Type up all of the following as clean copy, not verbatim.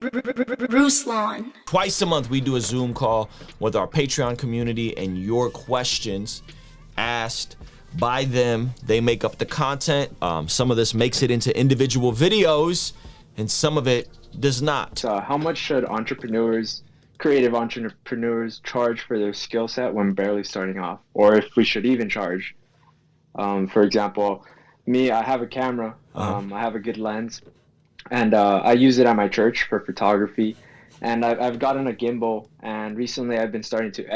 Ruslan. Twice a month we do a Zoom call with our Patreon community and your questions asked by them. They make up the content. Some of this makes it into individual videos and some of it does not. How much should creative entrepreneurs charge for their skill set when barely starting off? Or if we should even charge? For example, me, I have a camera, I have a good lens, and I use it at my church for photography. And I've gotten a gimbal, and recently I've been starting to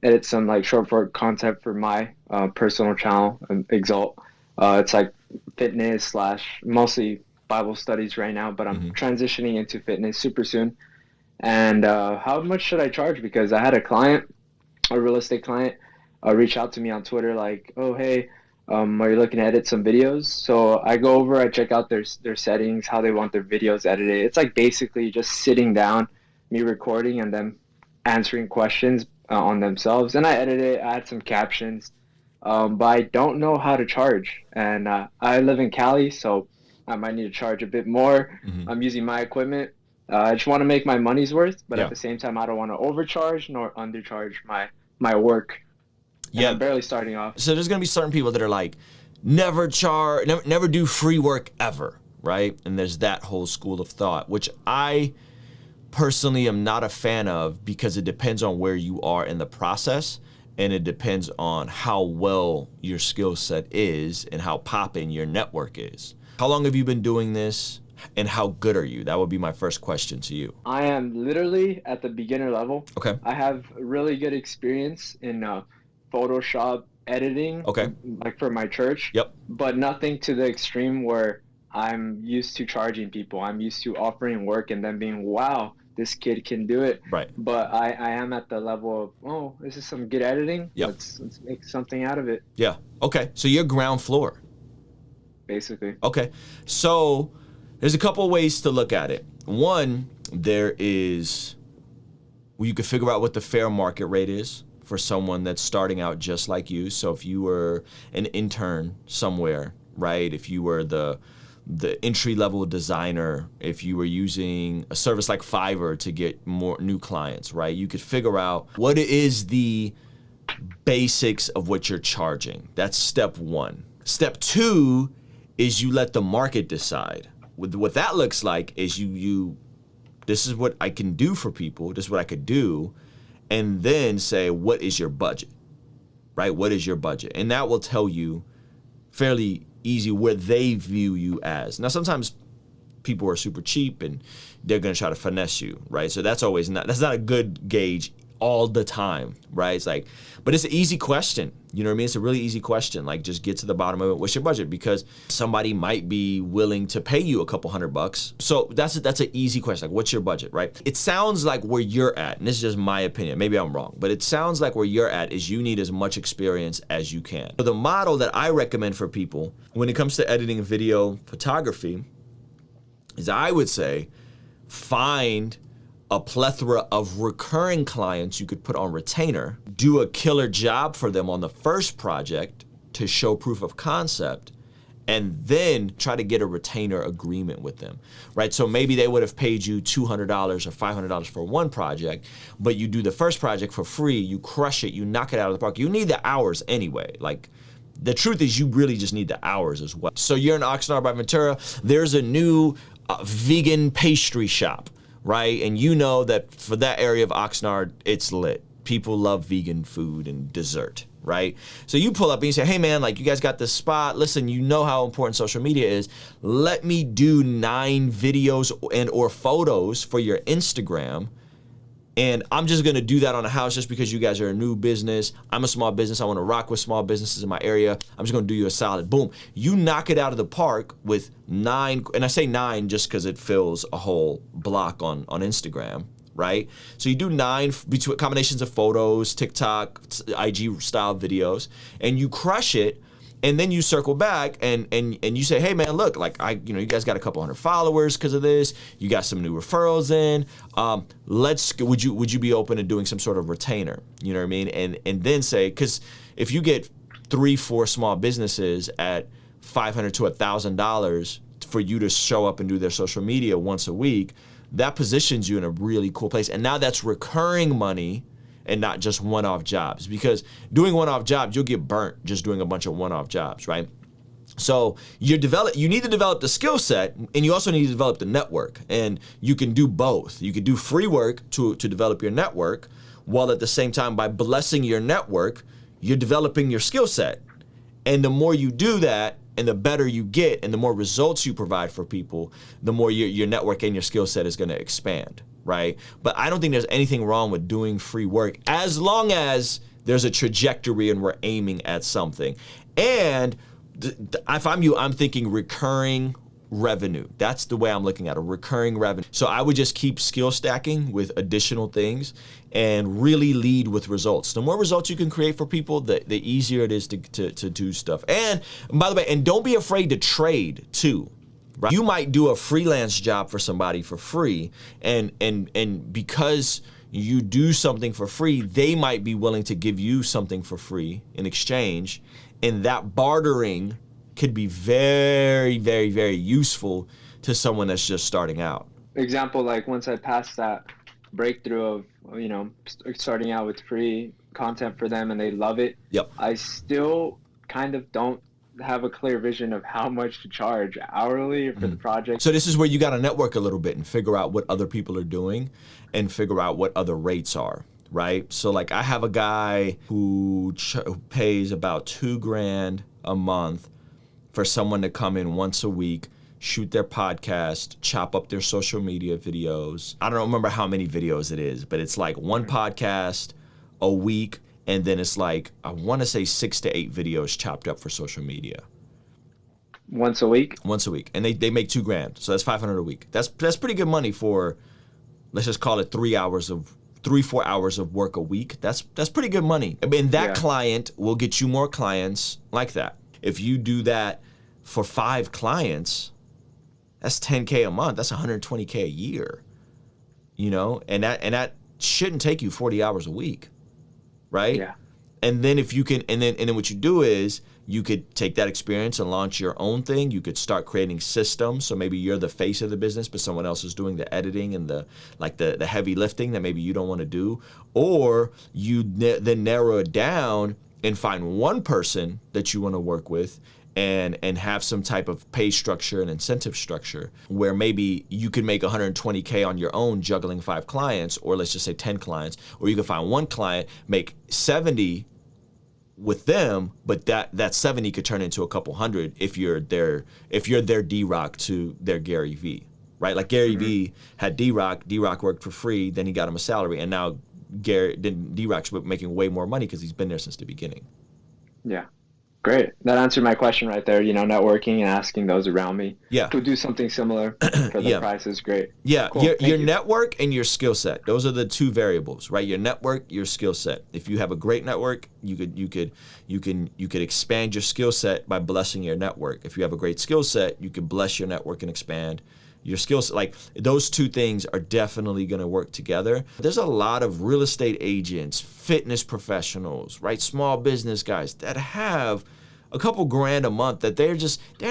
edit some like short form content for my personal channel, Exalt. It's like fitness / mostly Bible studies right now, but I'm transitioning into fitness super soon. And how much should I charge? Because I had a real estate client, reach out to me on Twitter like, oh, hey, are you looking to edit some videos? So I go over, I check out their settings, how they want their videos edited. It's like basically just sitting down, me recording and them answering questions on themselves. And I edit it, I add some captions, but I don't know how to charge. And I live in Cali, so I might need to charge a bit more. I'm using my equipment. I just want to make my money's worth, but at the same time, I don't want to overcharge nor undercharge my work. And I'm barely starting off. So there's gonna be certain people that are like, never do free work ever, right? And there's that whole school of thought, which I personally am not a fan of, because it depends on where you are in the process, and it depends on how well your skill set is and how poppin' your network is. How long have you been doing this, and how good are you? That would be my first question to you. I am literally at the beginner level. Okay. I have really good experience in Photoshop editing, like for my church. Yep. But nothing to the extreme where I'm used to charging people. I'm used to offering work and then being, wow, this kid can do it. Right. But I am at the level of, oh, this is some good editing. Yep. Let's make something out of it. Yeah. Okay. So you're ground floor. Basically. Okay. So there's a couple ways to look at it. One, there is, well, you could figure out what the fair market rate is for someone that's starting out just like you. So if you were an intern somewhere, right? If you were the entry-level designer, if you were using a service like Fiverr to get more new clients, right? You could figure out what is the basics of what you're charging. That's step one. Step two is you let the market decide. What that looks like is this is what I can do for people, this is what I could do, and then say, what is your budget, right? What is your budget? And that will tell you fairly easy where they view you as. Now, sometimes people are super cheap and they're gonna try to finesse you, right? So that's not a good gauge all the time, right? It's like, but it's an easy question. You know what I mean? It's a really easy question. Like, just get to the bottom of it. What's your budget? Because somebody might be willing to pay you a couple $100. So that's an easy question. Like, what's your budget, right? It sounds like where you're at, and this is just my opinion, maybe I'm wrong, but it sounds like where you're at is you need as much experience as you can. So the model that I recommend for people when it comes to editing video photography is, I would say, find a plethora of recurring clients you could put on retainer, do a killer job for them on the first project to show proof of concept, and then try to get a retainer agreement with them, right? So maybe they would have paid you $200 or $500 for one project, but you do the first project for free, you crush it, you knock it out of the park. You need the hours anyway. Like, the truth is you really just need the hours as well. So you're in Oxnard by Ventura, there's a new vegan pastry shop, right? And you know that for that area of Oxnard, it's lit. People love vegan food and dessert, right? So you pull up and you say, hey man, like, you guys got this spot. Listen, you know how important social media is. Let me do 9 videos and or photos for your Instagram. And I'm just gonna do that on a house just because you guys are a new business. I'm a small business, I wanna rock with small businesses in my area. I'm just gonna do you a solid. Boom. You knock it out of the park with 9, and I say 9 just because it fills a whole block on Instagram, right? So you do 9 between combinations of photos, TikTok, IG style videos, and you crush it. And then you circle back and you say, hey man, look, like, you guys got a couple hundred followers because of this. You got some new referrals in. Would you be open to doing some sort of retainer? You know what I mean? And then say, because if you get 3-4 small businesses at $500 to $1,000 for you to show up and do their social media once a week, that positions you in a really cool place. And now that's recurring money and not just one-off jobs, because doing one-off jobs, you'll get burnt just doing a bunch of one-off jobs, right? So you need to develop the skill set, and you also need to develop the network. And you can do both. You can do free work to develop your network, while at the same time, by blessing your network, you're developing your skill set. And the more you do that, and the better you get, and the more results you provide for people, the more your network and your skill set is going to expand, right? But I don't think there's anything wrong with doing free work, as long as there's a trajectory and we're aiming at something. And if I'm you, I'm thinking recurring revenue. That's the way I'm looking at it, recurring revenue. So I would just keep skill stacking with additional things and really lead with results. The more results you can create for people, the easier it is to do stuff. And by the way, and don't be afraid to trade too. Right? You might do a freelance job for somebody for free, and because you do something for free, they might be willing to give you something for free in exchange. And that bartering could be very, very, very useful to someone that's just starting out. Example, like once I passed that breakthrough of, starting out with free content for them and they love it, Yep. I still kind of don't have a clear vision of how much to charge hourly for the project. So this is where you got to network a little bit and figure out what other people are doing and figure out what other rates are. Right? So like I have a guy who pays about $2,000 a month for someone to come in once a week, shoot their podcast, chop up their social media videos. I don't remember how many videos it is, but it's like one podcast a week, and then it's like, I want to say 6 to 8 videos chopped up for social media. Once a week? Once a week. And they make $2,000. So that's $500 a week. That's pretty good money for, let's just call it 4 hours of work a week. That's pretty good money. I mean, that client will get you more clients like that. If you do that for 5 clients, that's $10K a month. That's $120K a year. And that shouldn't take you 40 hours a week, right? Yeah. And then if you can, and then what you do is you could take that experience and launch your own thing. You could start creating systems. So maybe you're the face of the business, but someone else is doing the editing and the heavy lifting that maybe you don't want to do. Or you then narrow it down and find one person that you want to work with and have some type of pay structure and incentive structure where maybe you could make $120K on your own juggling 5 clients, or let's just say 10 clients, or you can find one client, make 70 with them, but that 70 could turn into a couple hundred if you're their D-Rock to their Gary V, right? Like Gary V had D-Rock worked for free, then he got him a salary, and now D-Rock's making way more money because he's been there since the beginning. Yeah. Great. That answered my question right there, networking and asking those around me to do something similar for the price is great. Yeah, cool. Your network and your skill set. Those are the 2 variables, right? Your network, your skill set. If you have a great network, you could expand your skill set by blessing your network. If you have a great skill set, you can bless your network and expand your skill set. Like those 2 things are definitely going to work together. There's a lot of real estate agents, fitness professionals, right? Small business guys that have a couple grand a month that they're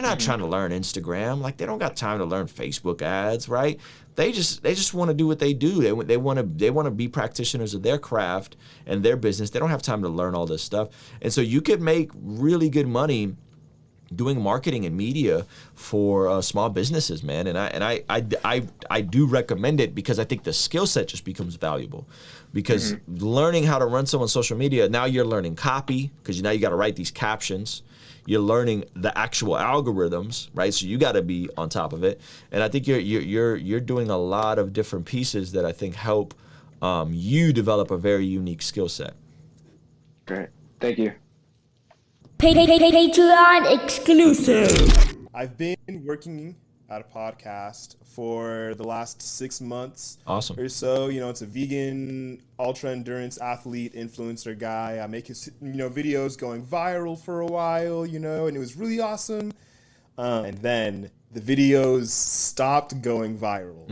not trying to learn Instagram. Like they don't got time to learn Facebook ads, right? They just want to do what they do. They want to be practitioners of their craft and their business. They don't have time to learn all this stuff. And so you could make really good money doing marketing and media for small businesses, man. And I do recommend it because I think the skill set just becomes valuable. Because learning how to run someone's social media, now you're learning copy, because now you got to write these captions. You're learning the actual algorithms, right? So you got to be on top of it. And I think you're doing a lot of different pieces that I think help you develop a very unique skill set. Great, thank you. Patreon exclusive. I've been working at a podcast for the last 6 months or so. It's a vegan ultra endurance athlete influencer guy. I make his videos going viral for a while, and it was really awesome. And then the videos stopped going viral.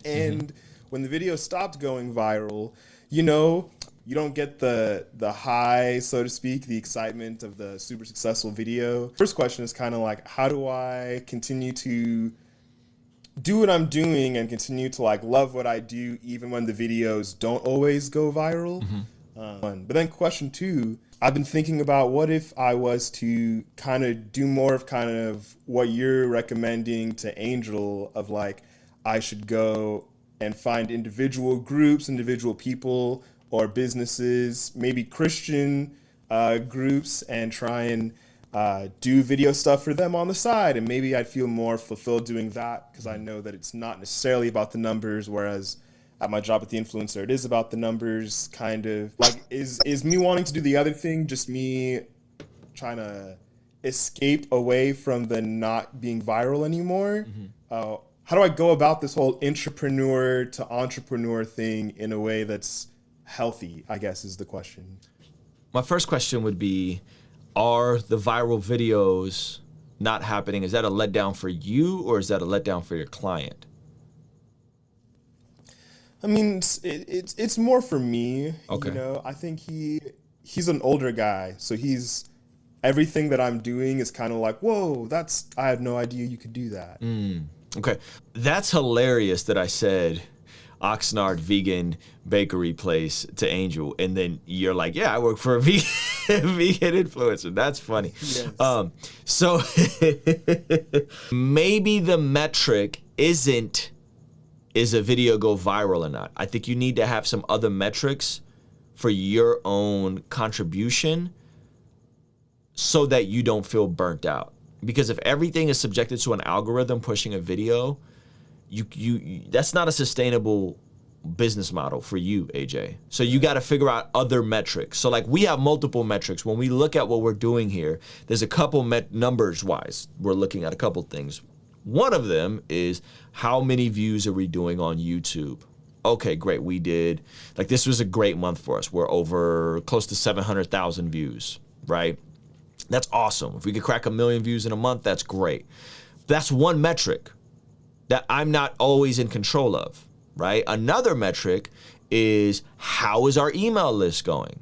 And when the videos stopped going viral, you don't get the high, so to speak, the excitement of the super successful video. First question is kind of like, how do I continue to do what I'm doing and continue to like love what I do, even when the videos don't always go viral. But then question 2, I've been thinking about what if I was to kind of do more of kind of what you're recommending to Angel of like, I should go and find individual groups, individual people or businesses, maybe Christian groups, and try and do video stuff for them on the side. And maybe I'd feel more fulfilled doing that because I know that it's not necessarily about the numbers, whereas at my job at The Influencer, it is about the numbers, kind of. Like, is me wanting to do the other thing just me trying to escape away from the not being viral anymore? How do I go about this whole intrapreneur to entrepreneur thing in a way that's healthy, I guess, is the question. My first question would be, are the viral videos not happening? Is that a letdown for you, or is that a letdown for your client? I mean, it's more for me. Okay. You know, I think he's an older guy, so everything that I'm doing is kind of like, whoa, I had no idea you could do that. Okay, that's hilarious that I said Oxnard vegan bakery place to Angel, and then you're like, yeah, I work for a vegan influencer. That's funny. Yes. So maybe the metric isn't, is a video go viral or not? I think you need to have some other metrics for your own contribution so that you don't feel burnt out. Because if everything is subjected to an algorithm pushing a video, you that's not a sustainable business model for you, AJ. So you got to figure out other metrics. So like, we have multiple metrics. When we look at what we're doing here, there's a couple numbers wise, we're looking at a couple things. One of them is, how many views are we doing on YouTube? Okay, great. We did, like, this was a great month for us. We're over close to 700,000 views, right? That's awesome. If we could crack 1 million views in a month, that's great. That's one metric that I'm not always in control of, right? Another metric is, how is our email list going?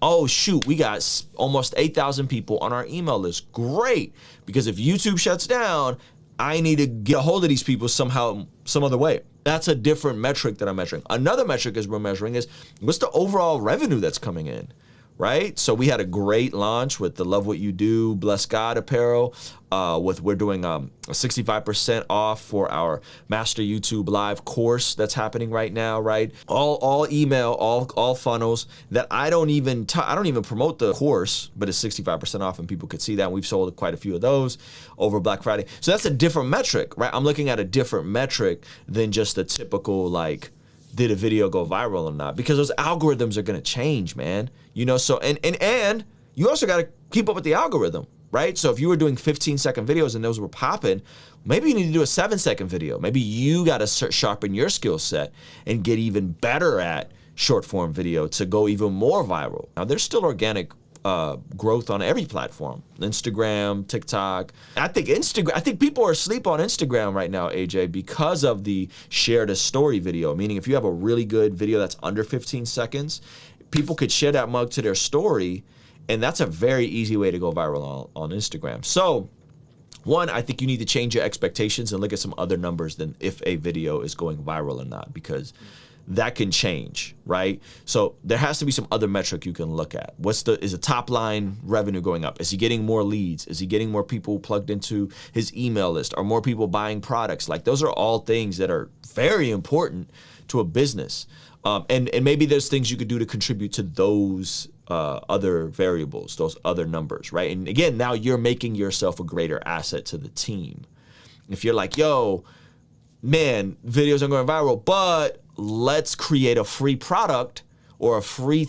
Oh shoot, we got almost 8,000 people on our email list. Great, because if YouTube shuts down, I need to get a hold of these people somehow, some other way. That's a different metric that I'm measuring. Another metric is we're measuring is, what's the overall revenue that's coming in, right? So we had a great launch with the Love What You Do, Bless God apparel. We're doing a 65% off for our Master YouTube Live course that's happening right now, right? All email, all funnels that I don't even promote the course, but it's 65% off and people could see that. And we've sold quite a few of those over Black Friday. So that's a different metric, right? I'm looking at a different metric than just the typical, like, did a video go viral or not? Because those algorithms are gonna change, man. You know, so and you also gotta keep up with the algorithm, right? So if you were doing 15-second videos and those were popping, maybe you need to do a 7-second video. Maybe you gotta sharpen your skill set and get even better at short form video to go even more viral. Now, there's still organic growth on every platform, Instagram, TikTok. I think people are asleep on Instagram right now, AJ, because of the share to story video. Meaning, if you have a really good video that's under 15 seconds, people could share that mug to their story, and that's a very easy way to go viral on Instagram. So, one, I think you need to change your expectations and look at some other numbers than if a video is going viral or not, because that can change, right? So there has to be some other metric you can look at. Is the top line revenue going up? Is he getting more leads? Is he getting more people plugged into his email list? Are more people buying products? Like, those are all things that are very important to a business. And maybe there's things you could do to contribute to those other variables, those other numbers, right? And again, now you're making yourself a greater asset to the team. If you're like, yo, man, videos are going viral, but let's create a free product or a free,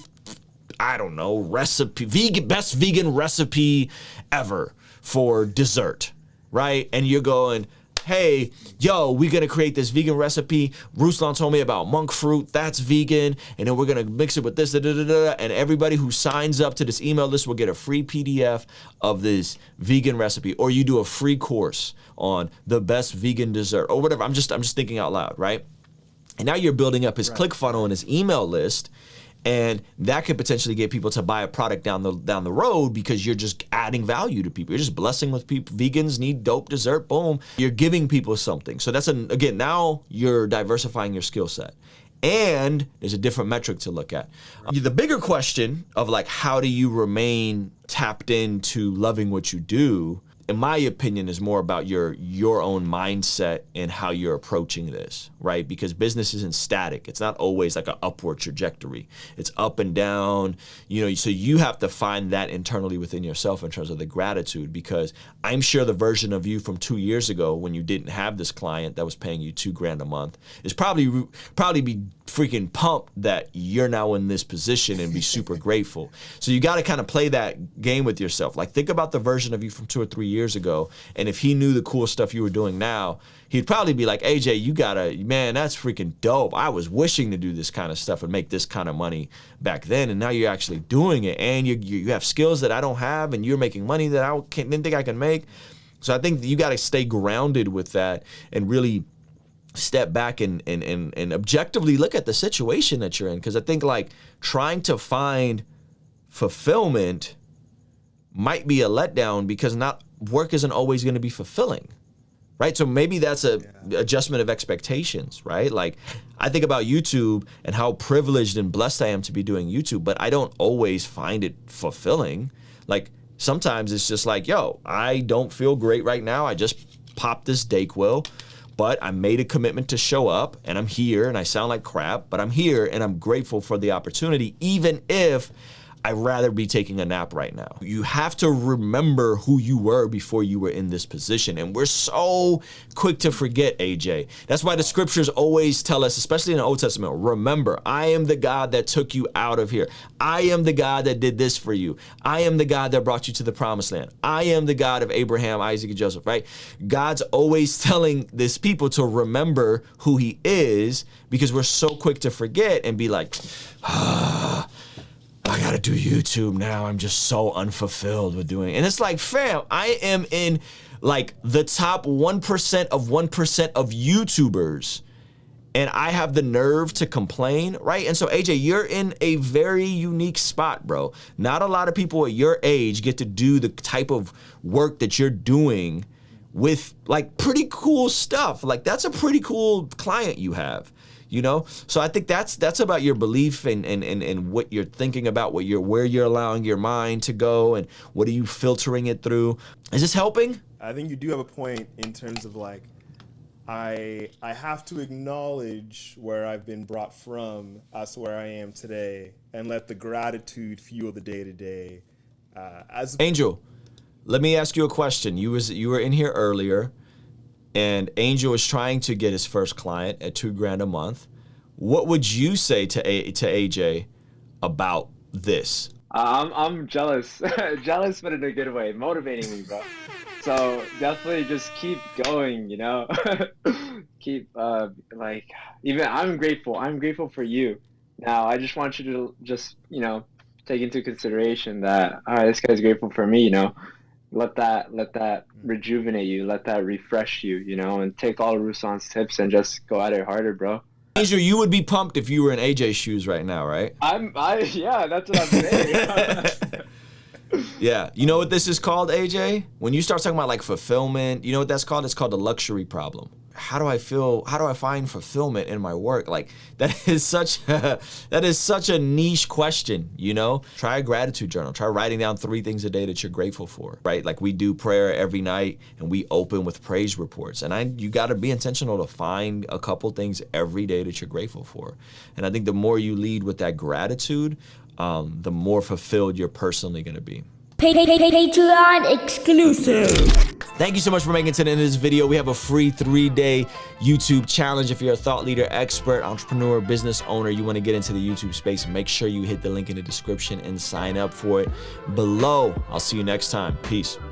I don't know, recipe, best vegan recipe ever for dessert, right? And you're going, hey, yo, we're gonna create this vegan recipe. Ruslan told me about monk fruit, that's vegan, and then we're gonna mix it with this, and everybody who signs up to this email list will get a free PDF of this vegan recipe, or you do a free course on the best vegan dessert, or whatever. I'm just thinking out loud, right? And now you're building up his click funnel and his email list, And that could potentially get people to buy a product down the road because you're just adding value to people. You're just blessing with people. Vegans need dope dessert, boom. You're giving people something. So that's, again, now you're diversifying your skill set. And there's a different metric to look at. The bigger question of like, how do you remain tapped into loving what you do, in my opinion, is more about your own mindset and how you're approaching this, right? Because business isn't static. It's not always like an upward trajectory. It's up and down, you know, so you have to find that internally within yourself in terms of the gratitude, because I'm sure the version of you from 2 years ago when you didn't have this client that was paying you $2,000 a month is probably be freaking pumped that you're now in this position and be super grateful. So you got to kind of play that game with yourself. Like, think about the version of you from 2 or 3 years ago, and if he knew the cool stuff you were doing now, he'd probably be like, AJ, you gotta, man, that's freaking dope. I was wishing to do this kind of stuff and make this kind of money back then, and now you're actually doing it, and you have skills that I don't have, and you're making money that I didn't think I could make. So I think you got to stay grounded with that and really step back and objectively look at the situation that you're in. Because I think like trying to find fulfillment might be a letdown because work isn't always going to be fulfilling, right? So maybe that's a adjustment of expectations, right? Like I think about YouTube and how privileged and blessed I am to be doing YouTube, but I don't always find it fulfilling. Like sometimes it's just like, yo, I don't feel great right now. I just popped this Dayquil, but I made a commitment to show up, and I'm here, and I sound like crap, but I'm here, and I'm grateful for the opportunity, even if I'd rather be taking a nap right now. You have to remember who you were before you were in this position. And we're so quick to forget, AJ. That's why the scriptures always tell us, especially in the Old Testament, remember, I am the God that took you out of here. I am the God that did this for you. I am the God that brought you to the promised land. I am the God of Abraham, Isaac, and Joseph, right? God's always telling this people to remember who he is, because we're so quick to forget and be like, I gotta do YouTube now. I'm just so unfulfilled with doing it. And it's like, fam, I am in like the top 1% of 1% of YouTubers, and I have the nerve to complain, right? And so AJ, you're in a very unique spot, bro. Not a lot of people at your age get to do the type of work that you're doing with like pretty cool stuff. Like that's a pretty cool client you have. You know, so I think that's about your belief and what you're thinking about, where you're allowing your mind to go, and what are you filtering it through. Is this helping? I think you do have a point in terms of like, I have to acknowledge where I've been brought from as to where I am today, and let the gratitude fuel the day to day. Angel, let me ask you a question. You were in here earlier, and Angel is trying to get his first client at $2,000 a month. What would you say to AJ about this? I'm jealous, jealous, but in a good way, motivating me, bro. So definitely just keep going, you know. Keep like, even I'm grateful for you. Now I just want you to just, you know, take into consideration that, all right, this guy's grateful for me, you know. Let that rejuvenate you, let that refresh you, you know, and take all of Ruslan's tips and just go at it harder, bro. Angel, you would be pumped if you were in AJ's shoes right now, right? Yeah, that's what I'm saying. Yeah, you know what this is called, AJ? When you start talking about like fulfillment, you know what that's called? It's called the luxury problem. How do I find fulfillment in my work? Like that is such a niche question, you know? Try a gratitude journal. Try writing down 3 things a day that you're grateful for, right? Like we do prayer every night and we open with praise reports. And you gotta be intentional to find a couple things every day that you're grateful for. And I think the more you lead with that gratitude, the more fulfilled you're personally gonna be. Patreon exclusive. Thank you so much for making it to the end of this video. We have a free 3-day YouTube challenge. If you're a thought leader, expert, entrepreneur, business owner, you want to get into the YouTube space, make sure you hit the link in the description and sign up for it below. I'll see you next time. Peace.